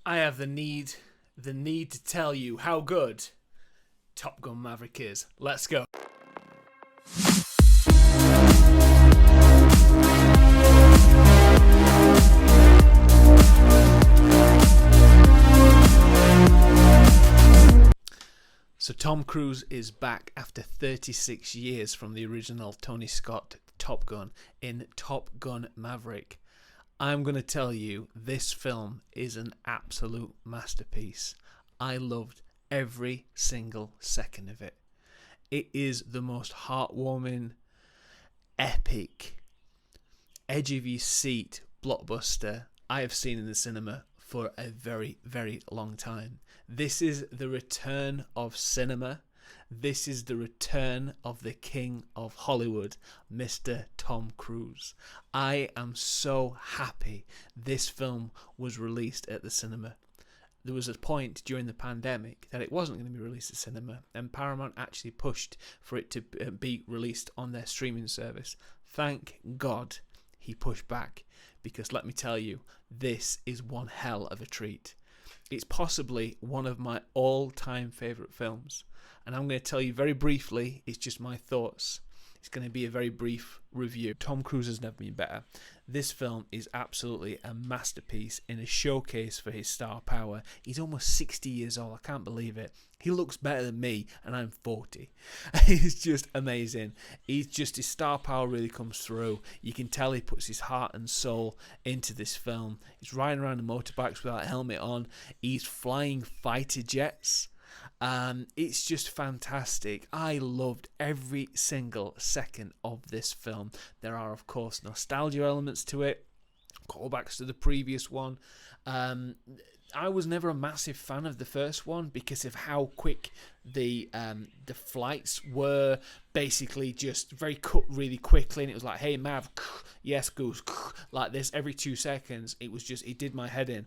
I have the need to tell you how good Top Gun Maverick is. Let's go. So Tom Cruise is back after 36 years from the original Tony Scott Top Gun in Top Gun Maverick. I'm going to tell you, this film is an absolute masterpiece. I loved every single second of it. It is the most heartwarming, epic, edge of your seat blockbuster I have seen in the cinema for a very, very long time. This is the return of cinema. This is the return of the king of Hollywood, Mr. Tom Cruise. I am so happy this film was released at the cinema. There was a point during the pandemic that it wasn't going to be released at cinema, and Paramount actually pushed for it to be released on their streaming service. Thank God he pushed back, because let me tell you, this is one hell of a treat. It's possibly one of my all-time favourite films. And I'm going to tell you very briefly, it's just my thoughts. It's going to be a very brief review. Tom Cruise has never been better. This film is absolutely a masterpiece in a showcase for his star power. He's almost 60 years old. I can't believe it. He looks better than me, and I'm 40. It's just amazing. His star power really comes through. You can tell he puts his heart and soul into this film. He's riding around in motorbikes without a helmet on. He's flying fighter jets. It's just fantastic. I loved every single second of this film. There are, of course, nostalgia elements to it, callbacks to the previous one. I was never a massive fan of the first one because of how quick the flights were. Basically just very cut really quickly, and it was like, hey Mav, yes Goose, like this every 2 seconds. It did my head in.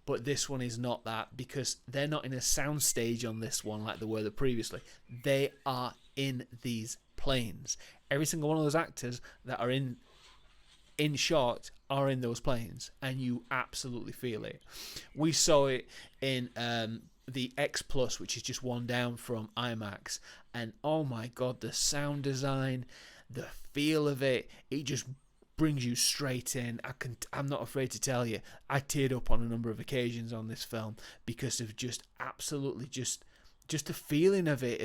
But this one is not that, because they're not in a soundstage on this one like they were previously. They are in these planes. Every single one of those actors that are in shot are in those planes, and you absolutely feel it. We saw it in the X Plus, which is just one down from IMAX, and oh my god, the sound design, the feel of it just brings you straight in. I'm not afraid to tell you, I teared up on a number of occasions on this film because of just absolutely just the feeling of it.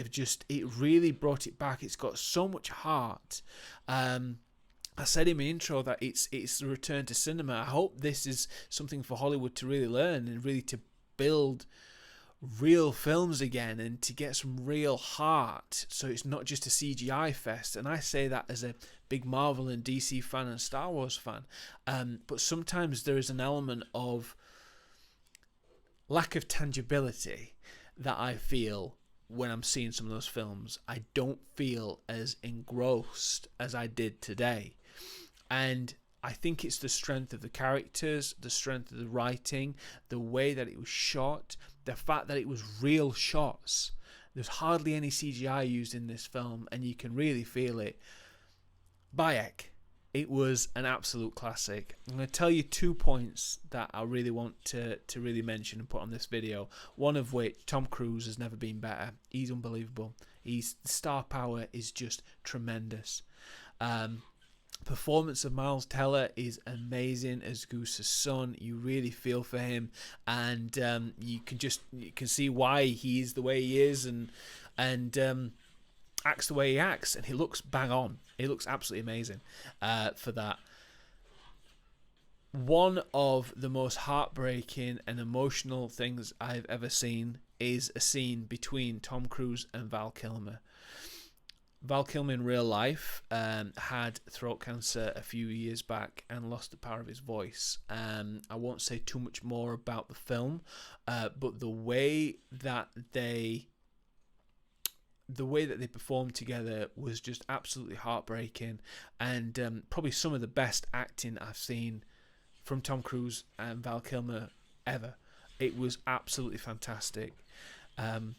It really brought it back. It's got so much heart. I said in my intro that it's the return to cinema. I hope this is something for Hollywood to really learn and really to build real films again and to get some real heart, so it's not just a CGI fest. And I say that as a big Marvel and DC fan and Star Wars fan, but sometimes there is an element of lack of tangibility that I feel when I'm seeing some of those films. I don't feel as engrossed as I did today, and I think it's the strength of the characters, the strength of the writing, the way that it was shot, the fact that it was real shots. There's hardly any CGI used in this film, and you can really feel it. Bayek, it was an absolute classic. I'm going to tell you 2 points that I really want to really mention and put on this video. One of which, Tom Cruise has never been better. He's unbelievable. The star power is just tremendous. Performance of Miles Teller is amazing as Goose's son. You really feel for him, and you can see why he is the way he is, and acts the way he acts, and he looks bang on. He looks absolutely amazing for that. One of the most heartbreaking and emotional things I've ever seen is a scene between Tom Cruise and Val Kilmer. Val Kilmer in real life had throat cancer a few years back and lost the power of his voice. I won't say too much more about the film, but the way that they performed together was just absolutely heartbreaking, and probably some of the best acting I've seen from Tom Cruise and Val Kilmer ever. It was absolutely fantastic. Tom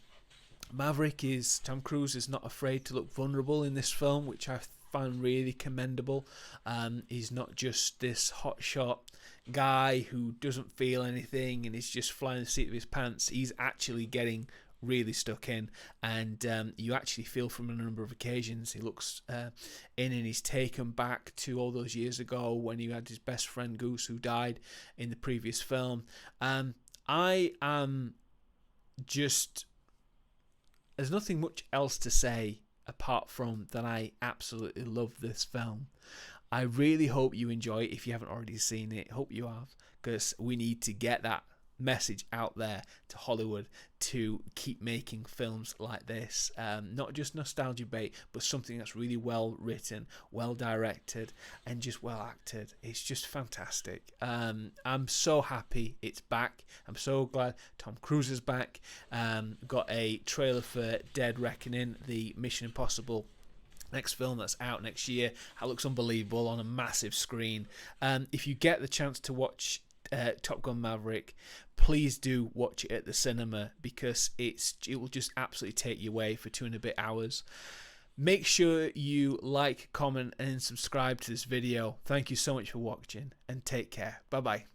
Cruise is not afraid to look vulnerable in this film, which I find really commendable. He's not just this hotshot guy who doesn't feel anything and is just flying the seat of his pants, he's actually getting really stuck in, and you actually feel from a number of occasions he looks in and he's taken back to all those years ago when he had his best friend Goose, who died in the previous film. I am just, there's nothing much else to say apart from that I absolutely love this film. I really hope you enjoy it. If you haven't already seen it, hope you have, because we need to get that message out there to Hollywood to keep making films like this. Not just nostalgia bait, but something that's really well written, well directed, and just well acted. It's just fantastic. I'm so happy it's back. I'm so glad Tom Cruise is back. Got a trailer for Dead Reckoning, the Mission Impossible next film that's out next year. That looks unbelievable on a massive screen. If you get the chance to watch Top Gun Maverick, please do watch it at the cinema, because it will just absolutely take you away for 2 and a bit hours. Make sure you like, comment, and subscribe to this video. Thank you so much for watching, and take care. Bye bye.